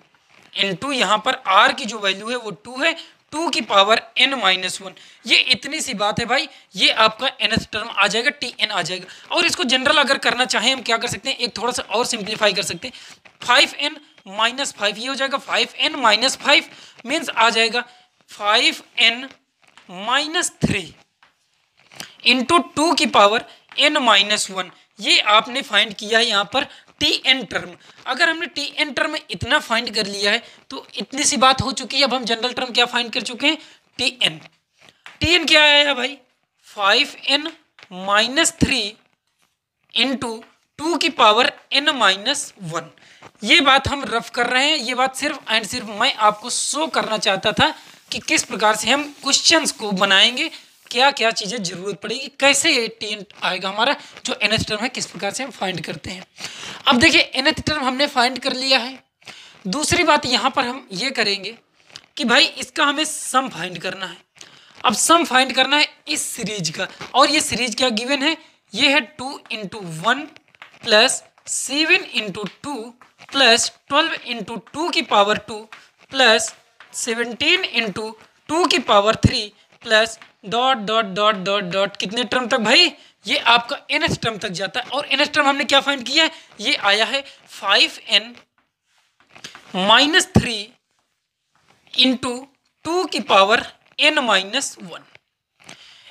Speaker 1: इंटू यहाँ पर r की जो वैल्यू है वो 2 है, 2 की पावर n-1। ये इतनी सी बात है भाई, ये आपका nth टर्म आ जाएगा, tn आ जाएगा। और इसको जनरल अगर करना चाहें हम क्या कर सकते हैं, एक थोड़ा सा और सिंप्लीफाई कर सकते हैं। 5n-5 ये हो जाएगा 5n-5 मीन्स आ जाएगा 5n-3 इंटू 2 की पावर n-1। ये आपने फाइंड किया है यहाँ पर tn टर्म। अगर हमने tn टर्म इतना फाइंड कर लिया है तो इतनी सी बात हो चुकी है। अब हम जनरल टर्म क्या फाइंड कर चुके हैं, tn क्या आया है भाई 5n-3 इंटू 2 की पावर n-1। ये बात हम रफ कर रहे हैं, ये बात सिर्फ एंड सिर्फ मैं आपको शो करना चाहता था कि किस प्रकार से हम क्वेश्चंस को बनाएंगे, क्या क्या चीज़ें जरूरत पड़ेगी, कैसे tn आएगा हमारा जो nth टर्म है, किस प्रकार से हम फाइंड करते हैं। अब देखिए nth टर्म हमने फाइंड कर लिया है। दूसरी बात यहाँ पर हम ये करेंगे कि भाई इसका हमें सम फाइंड करना है। अब सम फाइंड करना है इस सीरीज का, और ये सीरीज क्या गिवन है, ये है 2 into 1 plus 7 into 2 plus 12 into 2 की पावर 2 प्लस 17 इंटू 2 की power 3 plus dot dot dot dot dot कितने टर्म तक भाई, ये आपका nth टर्म तक जाता है। और nth टर्म हमने क्या फाइंड किया है, ये आया है 5n-3 इंटू 2 की पावर n-1।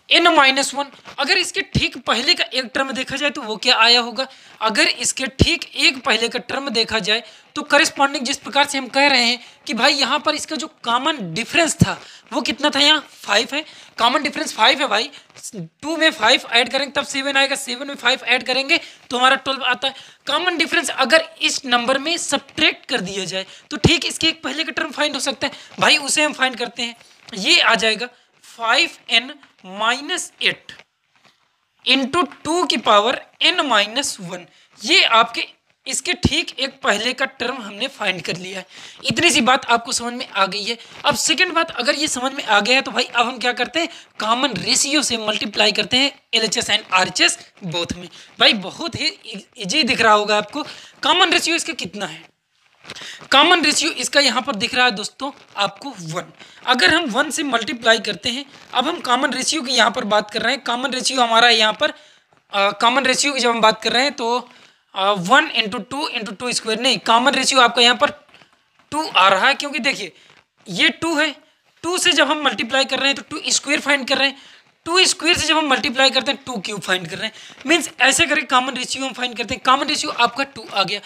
Speaker 1: n-1 अगर इसके ठीक पहले का एक टर्म देखा जाए तो वो क्या आया होगा, अगर इसके ठीक एक पहले का टर्म देखा जाए तो करिस्पॉन्डिंग जिस प्रकार से हम कह रहे हैं कि भाई यहाँ पर इसका जो कॉमन डिफरेंस था वो कितना था, यहाँ 5 है, कॉमन डिफरेंस 5 है भाई। 2 में 5 ऐड करेंगे तब 7 आएगा, 7 में 5 ऐड करेंगे तो हमारा 12 आता है। कॉमन डिफरेंस अगर इस नंबर में सब्ट्रैक्ट कर दिया जाए तो ठीक इसके एक पहले का टर्म फाइंड हो सकता है भाई, उसे हम फाइंड करते हैं। ये आ जाएगा 5n-8 इंटू 2 की पावर n-1। ये आपके इसके ठीक एक पहले का टर्म हमने फाइंड कर लिया है। इतनी सी बात आपको समझ में आ गई है। अब सेकंड बात, अगर ये समझ में आ गया है तो भाई अब हम क्या करते हैं, कॉमन रेशियो से मल्टीप्लाई करते हैं LHS एंड RHS बोथ में। भाई बहुत ही इजी दिख रहा होगा आपको। कॉमन रेशियो इसका कितना है, कॉमन रेशियो इसका यहाँ पर दिख रहा है दोस्तों आपको 1। अगर हम 1 से मल्टीप्लाई करते हैं, अब हम कॉमन रेशियो की यहाँ पर बात कर रहे हैं। कॉमन रेशियो हमारा यहाँ पर कॉमन रेशियो की जब हम बात कर रहे हैं तो 1 इंटू 2 स्क्वायर नहीं, कॉमन रेशियो आपका यहाँ पर 2 आ रहा है, क्योंकि देखिए ये 2 है, 2 से जब हम मल्टीप्लाई कर रहे हैं तो 2 स्क्वायर फाइंड कर रहे हैं, 2 स्क्वायर से जब हम मल्टीप्लाई करते हैं 2 क्यूब फाइंड कर रहे हैं। मीन्स ऐसे करके कॉमन रेशियो हम फाइंड करते हैं। कॉमन रेशियो आपका 2 आ गया।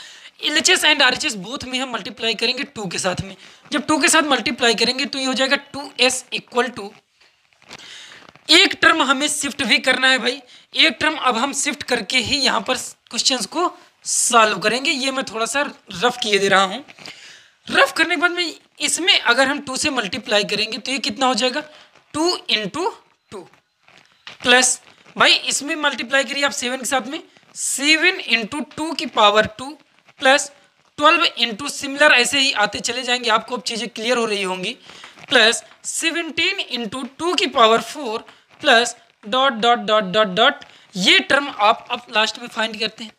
Speaker 1: LHS एंड RHS बोथ में हम मल्टीप्लाई करेंगे 2 के साथ में। जब 2 के साथ मल्टीप्लाई करेंगे तो ये हो जाएगा 2s इक्वल टू, एक टर्म हमें शिफ्ट भी करना है भाई। एक टर्म अब हम शिफ्ट करके ही यहाँ पर क्वेश्चंस को सॉल्व करेंगे। ये मैं थोड़ा सा रफ किए दे रहा हूँ। रफ करने के बाद में इसमें अगर हम 2 से मल्टीप्लाई करेंगे तो ये कितना हो जाएगा, 2 इंटू 2 प्लस, भाई इसमें मल्टीप्लाई करिए आप 7 के साथ में, 7 इंटू 2 की पावर 2 प्लस 12 इंटू, सिमिलर ऐसे ही आते चले जाएंगे, आपको अब चीज़ें क्लियर हो रही होंगी, प्लस 17 इंटू 2 की power 4 plus dot dot dot dot dot. ये टर्म आप अब लास्ट में फाइंड करते हैं।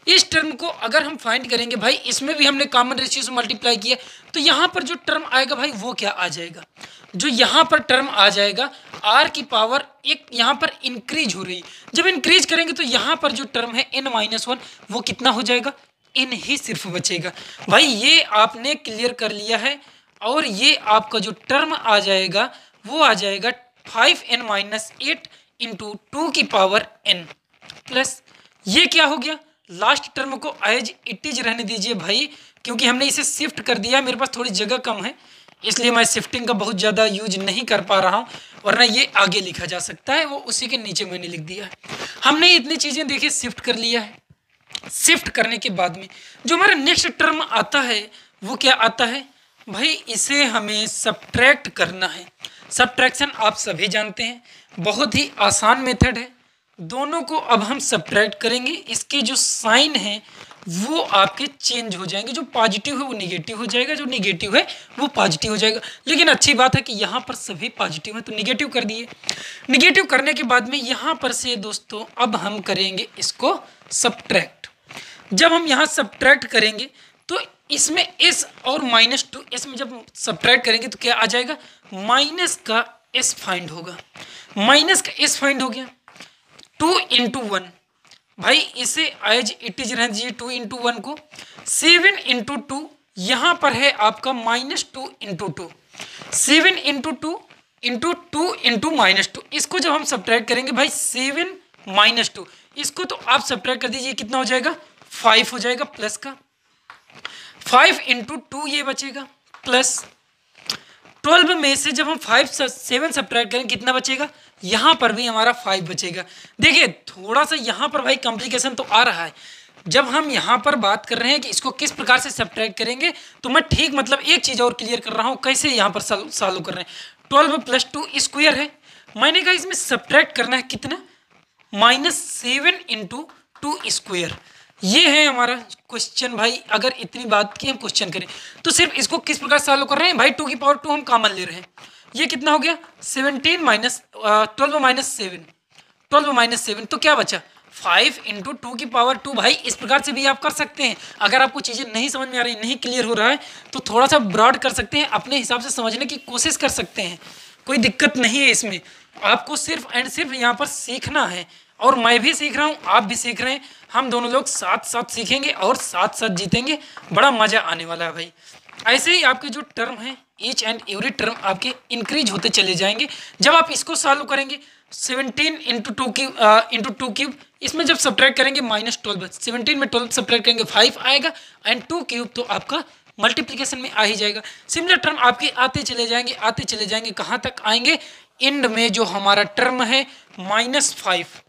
Speaker 1: इस टर्म को अगर हम फाइंड करेंगे भाई, इसमें भी हमने कॉमन रेशियो से मल्टीप्लाई किया, तो यहाँ पर जो टर्म आएगा भाई वो क्या आ जाएगा, जो यहाँ पर टर्म आ जाएगा r की पावर एक यहाँ पर इंक्रीज हो रही है। जब इंक्रीज करेंगे तो यहाँ पर जो टर्म है n-1 वो कितना हो जाएगा, n ही सिर्फ बचेगा। भाई ये आपने क्लियर कर लिया है। और ये आपका जो टर्म आ जाएगा वो आ जाएगा 5n-8 इंटू 2 की पावर n प्लस, ये क्या हो गया, लास्ट टर्म को एज इट इज रहने दीजिए भाई, क्योंकि हमने इसे शिफ्ट कर दिया है। मेरे पास थोड़ी जगह कम है इसलिए मैं शिफ्टिंग का बहुत ज़्यादा यूज नहीं कर पा रहा हूँ, वरना ये आगे लिखा जा सकता है, वो उसी के नीचे मैंने लिख दिया है। हमने इतनी चीज़ें देखिए शिफ्ट कर लिया है। शिफ्ट करने के बाद में जो हमारा नेक्स्ट टर्म आता है वो क्या आता है भाई, इसे हमें सब्ट्रैक्ट करना है। सब्ट्रैक्शन आप सभी जानते हैं, बहुत ही आसान मेथड है। दोनों को अब हम सब्ट्रैक्ट करेंगे, इसके जो साइन हैं वो आपके चेंज हो जाएंगे। जो पॉजिटिव है वो निगेटिव हो जाएगा, जो निगेटिव है वो पॉजिटिव हो जाएगा। लेकिन अच्छी बात है कि यहाँ पर सभी पॉजिटिव है तो निगेटिव कर दिए। निगेटिव करने के बाद में यहाँ पर से दोस्तों अब हम करेंगे इसको सब्ट्रैक्ट। जब हम यहाँ सब्ट्रैक्ट करेंगे तो इसमें s और -2 इसमें जब सब्ट्रैक्ट करेंगे तो क्या आ जाएगा, माइनस का s फाइंड होगा। माइनस का s फाइंड हो गया, 2 इंटू 1, भाई इसे एज इट इज रहने दीजिए 2 इंटू 1 को। 7 इंटू 2 यहाँ पर है आपका -2 इंटू 2, 7 इंटू 2 इंटू 2 इंटू -2। इसको जब हम सब्ट्रैक्ट करेंगे भाई 7 -2, इसको तो आप सब्ट्रैक्ट कर दीजिए, कितना हो जाएगा 5 हो जाएगा प्लस का। 5 इंटू 2 ये बचेगा प्लस 12 में से जब हम 7 सब्ट्रैक्ट करें कितना बचेगा, यहाँ पर भी हमारा 5 बचेगा। देखिए थोड़ा सा यहाँ पर भाई कॉम्प्लिकेशन तो आ रहा है। जब हम यहाँ पर बात कर रहे हैं कि इसको किस प्रकार से सब्ट्रैक्ट करेंगे, तो मैं ठीक मतलब एक चीज़ और क्लियर कर रहा हूँ कैसे यहाँ पर सॉल्व कर रहे हैं। 12 प्लस 2 स्क्वायर है, मैंने कहा इसमें सब्ट्रैक्ट करना है कितना, -7 इंटू 2 स्क्वायर। ये है हमारा क्वेश्चन भाई। अगर इतनी बात की हम क्वेश्चन करें तो सिर्फ इसको किस प्रकार सॉल्व कर रहे हैं भाई, 2 की पावर 2 हम कॉमन ले रहे हैं। ये कितना हो गया 12 माइनस 7 तो क्या बचा 5 इंटू 2 की पावर 2। भाई इस प्रकार से भी आप कर सकते हैं। अगर आपको चीज़ें नहीं समझ में आ रही, नहीं क्लियर हो रहा है तो थोड़ा सा ब्रॉड कर सकते हैं, अपने हिसाब से समझने की कोशिश कर सकते हैं, कोई दिक्कत नहीं है इसमें। आपको सिर्फ एंड सिर्फ यहाँ पर सीखना है, और मैं भी सीख रहा हूँ, आप भी सीख रहे हैं। हम दोनों लोग साथ साथ सीखेंगे और साथ साथ जीतेंगे, बड़ा मज़ा आने वाला है भाई। ऐसे ही आपके जो टर्म हैं ईच एंड एवरी टर्म आपके इंक्रीज होते चले जाएंगे। जब आप इसको सॉल्व करेंगे 17 इंटू 2 क्यूब, इसमें जब सब्ट्रैक्ट करेंगे -12, 17 में 12 सब्ट्रैक्ट करेंगे 5 आएगा, एंड 2 क्यूब तो आपका मल्टीप्लिकेशन में आ ही जाएगा। सिमिलर टर्म आपके आते चले जाएंगे, कहाँ तक आएंगे, एंड में जो हमारा टर्म है -5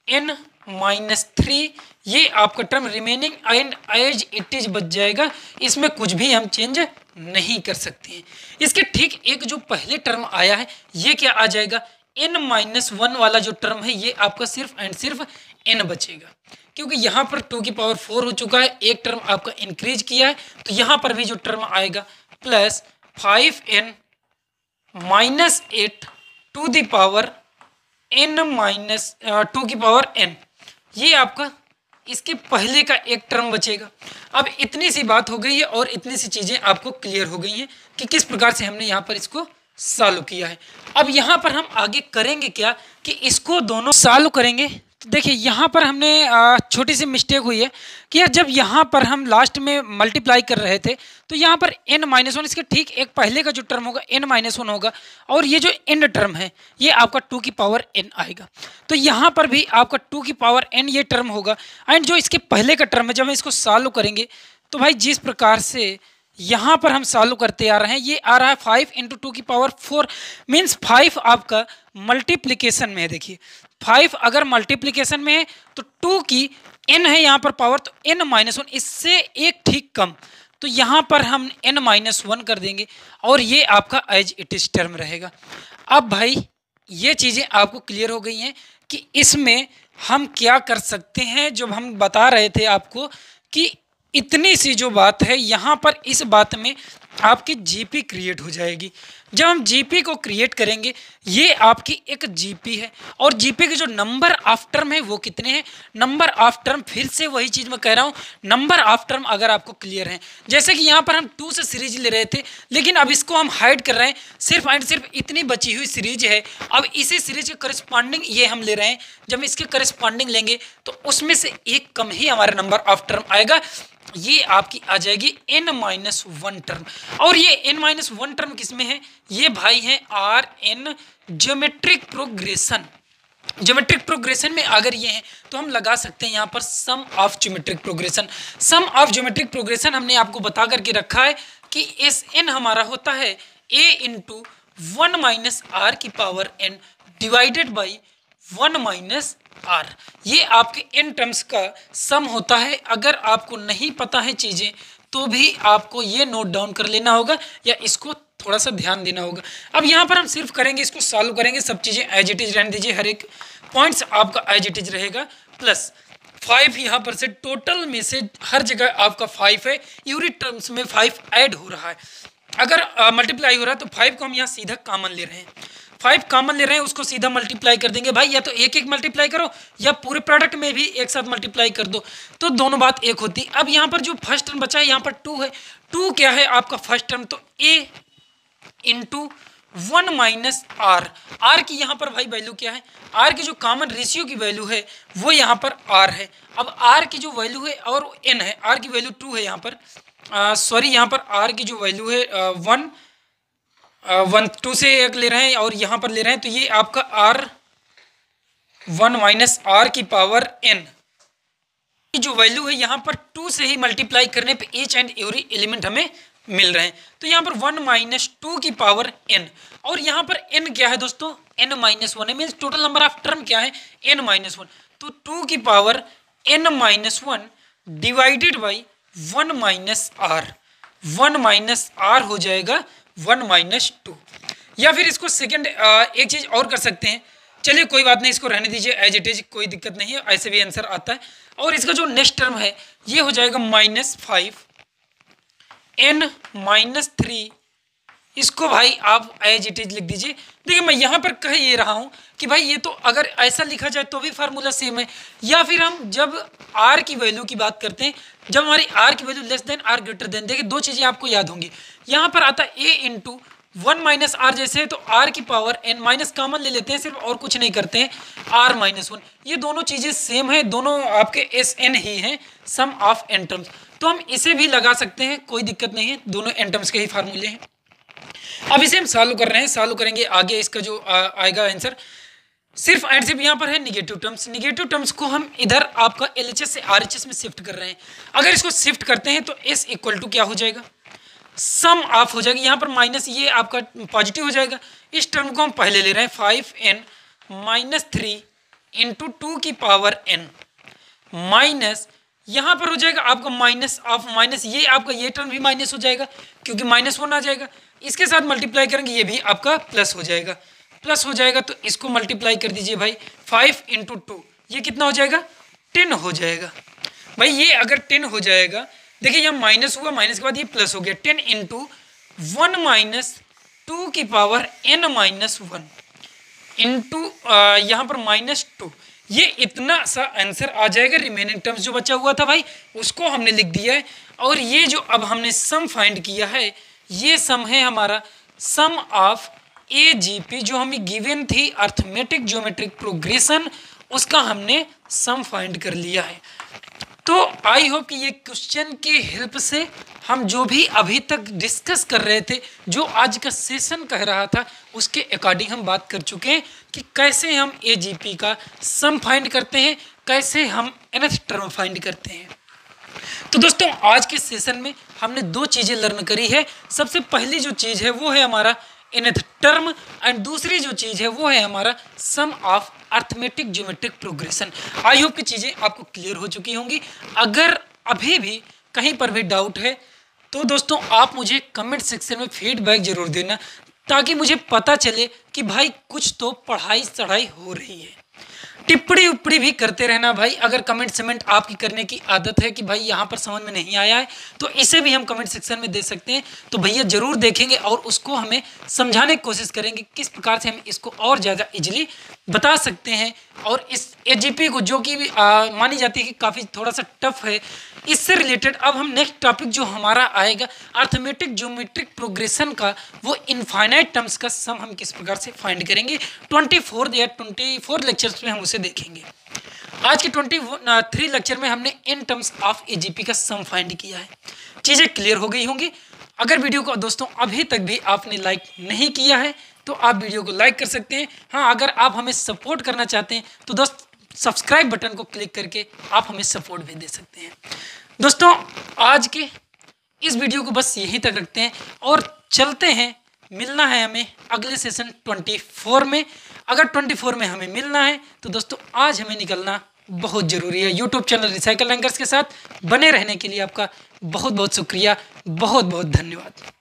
Speaker 1: n-3, ये आपका term remaining and as it is बच जाएगा। इसमें कुछ भी हम चेंज नहीं कर सकते हैं। इसके ठीक एक जो पहले टर्म आया है ये क्या आ जाएगा, n-1 वाला जो टर्म है ये आपका सिर्फ एंड सिर्फ n बचेगा, क्योंकि यहाँ पर 2 की पावर 4 हो चुका है, एक टर्म आपका इंक्रीज किया है, तो यहाँ पर भी जो टर्म आएगा plus 5n minus 8 to the power n minus 2 की पावर n, ये आपका इसके पहले का एक टर्म बचेगा। अब इतनी सी बात हो गई है और इतनी सी चीज़ें आपको क्लियर हो गई हैं कि किस प्रकार से हमने यहाँ पर इसको सॉल्व किया है। अब यहाँ पर हम आगे करेंगे क्या कि इसको दोनों सॉल्व करेंगे। तो देखिए यहाँ पर हमने छोटी सी मिस्टेक हुई है कि यार जब यहाँ पर हम लास्ट में मल्टीप्लाई कर रहे थे तो यहाँ पर n-1 इसके ठीक एक पहले का जो टर्म होगा n-1 होगा, और ये जो एंड टर्म है ये आपका 2 की पावर n आएगा। तो यहाँ पर भी आपका 2 की पावर n ये टर्म होगा, एंड जो इसके पहले का टर्म है जब हम इसको सॉल्व करेंगे तो भाई जिस प्रकार से यहाँ पर हम सॉल्व करते आ रहे हैं ये आ रहा है 5 इंटू 2 की पावर 4, मीन्स 5 आपका मल्टीप्लिकेशन में है। देखिए 5 अगर मल्टीप्लिकेशन में है तो 2 की n है यहाँ पर पावर, तो n-1 इससे एक ठीक कम, तो यहाँ पर हम n-1 कर देंगे और ये आपका एज इट इज टर्म रहेगा। अब भाई ये चीज़ें आपको क्लियर हो गई हैं कि इसमें हम क्या कर सकते हैं। जब हम बता रहे थे आपको कि इतनी सी जो बात है यहाँ पर इस बात में आपकी जीपी क्रिएट हो जाएगी। जब हम जीपी को क्रिएट करेंगे ये आपकी एक जीपी है, और जीपी के जो नंबर ऑफ टर्म है वो कितने हैं, नंबर ऑफ टर्म, फिर से वही चीज़ मैं कह रहा हूँ, नंबर ऑफ टर्म अगर आपको क्लियर है, जैसे कि यहाँ पर हम 2 से सीरीज ले रहे थे लेकिन अब इसको हम हाइड कर रहे हैं, सिर्फ एंड सिर्फ इतनी बची हुई सीरीज है। अब इसी सीरीज के करस्पॉन्डिंग ये हम ले रहे हैं, जब इसके करस्पॉन्डिंग लेंगे तो उसमें से एक कम ही हमारा नंबर ऑफ टर्म आएगा, ये आपकी आ जाएगी n-1 टर्म। और ये n-1 टर्म किसमें है, ये भाई है Rn geometric progression. Geometric progression में अगर ये है तो हम लगा सकते हैं यहाँ पर sum of geometric progression. Sum of geometric progression हमने आपको बता करके रखा है कि Sn हमारा होता है a इंटू 1 माइनस आर की power n divided by 1 minus R, ये आपके n टर्म्स का सम होता है। अगर आपको नहीं पता है चीज़ें तो भी आपको ये नोट डाउन कर लेना होगा या इसको थोड़ा सा ध्यान देना होगा। अब यहाँ पर हम सिर्फ करेंगे, इसको सॉल्व करेंगे, सब चीज़ें एज इट इज रहने दीजिए, हर एक पॉइंट्स आपका एज इट इज रहेगा, प्लस 5 यहाँ पर से टोटल में से हर जगह आपका 5 है, यूनिट टर्म्स में 5 ऐड हो रहा है। अगर मल्टीप्लाई हो रहा है तो 5 को हम यहाँ सीधा कॉमन ले रहे हैं, 5 कॉमन ले रहे हैं, उसको सीधा मल्टीप्लाई कर देंगे भाई, या तो एक एक मल्टीप्लाई करो या पूरे प्रोडक्ट में भी एक साथ मल्टीप्लाई कर दो, तो दोनों बात एक होती। अब यहाँ पर जो फर्स्ट टर्म बचा है यहाँ पर 2 है, 2 क्या है आपका फर्स्ट टर्म, तो a into 1 minus R, R की यहाँ पर भाई वैल्यू क्या है, आर की जो कॉमन रेशियो की वैल्यू है वो यहाँ पर आर है। अब आर की जो वैल्यू है और n है, आर की वैल्यू 2 है यहाँ पर, सॉरी यहाँ पर आर की जो वैल्यू है 2 से एक ले रहे हैं और यहाँ पर ले रहे हैं, तो ये आपका आर 1 माइनस आर की पावर n की जो वैल्यू है यहाँ पर 2 से ही मल्टीप्लाई करने पे ईच एंड एवरी एलिमेंट हमें मिल रहे हैं, तो यहाँ पर 1 माइनस 2 की पावर n, और यहाँ पर n क्या है दोस्तों, n-1 है, means total number of term क्या है n-1, तो 2 की power n-1 divided by 1 minus R, 1 minus R हो जाएगा 1 माइनस 2। या फिर इसको सेकंड एक चीज़ और कर सकते हैं, चलिए कोई बात नहीं, इसको रहने दीजिए एज इट इज, कोई दिक्कत नहीं है, ऐसे भी आंसर आता है। और इसका जो नेक्स्ट टर्म है ये हो जाएगा -5 n-3, इसको भाई आप एज इट इज लिख दीजिए। देखिए मैं यहाँ पर कह ये रहा हूँ कि भाई ये तो अगर ऐसा लिखा जाए तो भी फार्मूला सेम है, या फिर हम जब r की वैल्यू की बात करते हैं, जब हमारी r की value less than r greater than, देखिए 2 चीज़ें आपको याद होंगी, यहाँ पर आता है a इंटू 1 माइनस आर, जैसे है तो r की पावर n माइनस कॉमन ले लेते हैं सिर्फ, और कुछ नहीं करते हैं, r-1, ये दोनों चीज़ें सेम है, दोनों आपके Sn ही हैं, सम ऑफ n टर्म्स, तो हम इसे भी लगा सकते हैं, कोई दिक्कत नहीं है, दोनों n टर्म्स के ही फार्मूले हैं। अब इसे हम सॉल्व कर रहे हैं, सॉल्व करेंगे आगे, इसका जो आएगा आंसर सिर्फ एंड सिर्फ यहाँ पर है निगेटिव टर्म्स, निगेटिव टर्म्स को हम इधर आपका LHS से RHS में शिफ्ट कर रहे हैं। अगर इसको शिफ्ट करते हैं तो S इक्वल टू क्या हो जाएगा, सम ऑफ हो जाएगी, यहाँ पर माइनस ये आपका पॉजिटिव हो जाएगा, इस टर्म को हम पहले ले रहे हैं 5n-3 इंटू 2 की पावर n माइनस, यहाँ पर हो जाएगा आपका माइनस ऑफ माइनस, ये आपका ये टर्म भी माइनस हो जाएगा क्योंकि -1 आ जाएगा, इसके साथ मल्टीप्लाई करेंगे ये भी आपका प्लस हो जाएगा, प्लस हो जाएगा तो इसको मल्टीप्लाई कर दीजिए भाई, 5 × 2 ये कितना हो जाएगा, 10 हो जाएगा भाई। ये अगर 10 हो जाएगा, देखिए यहाँ माइनस हुआ, माइनस के बाद ये प्लस हो गया, 10 × 1 - 2 की पावर n-1 इंटू यहाँ पर -2, ये इतना सा आंसर आ जाएगा। रिमेनिंग टर्म्स जो बचा हुआ था भाई उसको हमने लिख दिया है। और ये जो अब हमने सम फाइंड किया है, ये सम है हमारा सम ऑफ AGP जो हमें गिवन थी अर्थमेटिक ज्योमेट्रिक प्रोग्रेशन, उसका हमने सम फाइंड कर लिया है। तो आई होप कि ये क्वेश्चन के हेल्प से हम जो भी अभी तक डिस्कस कर रहे थे, जो आज का सेशन कह रहा था, उसके अकॉर्डिंग हम बात कर चुके हैं कि कैसे हम AGP का सम फाइंड करते हैं, कैसे हम nth टर्म फाइंड करते हैं। तो दोस्तों आज के सेशन में हमने 2 चीज़ें लर्न करी है। सबसे पहली जो चीज़ है वो है हमारा nth टर्म, एंड दूसरी जो चीज़ है वो है हमारा sum of arithmetic geometric progression. I hope की चीज़ें आपको क्लियर हो चुकी होंगी। अगर अभी भी कहीं पर भी डाउट है तो दोस्तों आप मुझे कमेंट सेक्शन में फीडबैक जरूर देना, ताकि मुझे पता चले कि भाई कुछ तो पढ़ाई चढ़ाई हो रही है। टिप्पणी उपड़ी भी करते रहना भाई। अगर कमेंट समेंट आपकी करने की आदत है कि भाई यहाँ पर समझ में नहीं आया है तो इसे भी हम कमेंट सेक्शन में दे सकते हैं, तो भैया ज़रूर देखेंगे और उसको हमें समझाने की कोशिश करेंगे किस प्रकार से हम इसको और ज़्यादा इजीली बता सकते हैं। और इस AGP को जो कि मानी जाती है कि काफ़ी थोड़ा सा टफ है, इससे रिलेटेड अब हम नेक्स्ट टॉपिक जो हमारा आएगा अर्थमेटिक ज्योमेट्रिक प्रोग्रेशन का, वो इनफाइनाइट टर्म्स का सम हम किस प्रकार से फाइंड करेंगे 24 लेक्चर्स में हम उसे देखेंगे। आज के 23 लेक्चर में हमने n टर्म्स ऑफ AGP का सम फाइंड किया है। चीज़ें क्लियर हो गई होंगी। अगर वीडियो को दोस्तों अभी तक भी आपने लाइक नहीं किया है तो आप वीडियो को लाइक कर सकते हैं। हाँ, अगर आप हमें सपोर्ट करना चाहते हैं तो दोस्त सब्सक्राइब बटन को क्लिक करके आप हमें सपोर्ट भी दे सकते हैं। दोस्तों आज के इस वीडियो को बस यहीं तक रखते हैं और चलते हैं। मिलना है हमें अगले सेशन 24 में। अगर 24 में हमें मिलना है तो दोस्तों आज हमें निकलना बहुत ज़रूरी है। यूट्यूब चैनल रिसाइकल रैंकर्स के साथ बने रहने के लिए आपका बहुत बहुत शुक्रिया, बहुत बहुत धन्यवाद।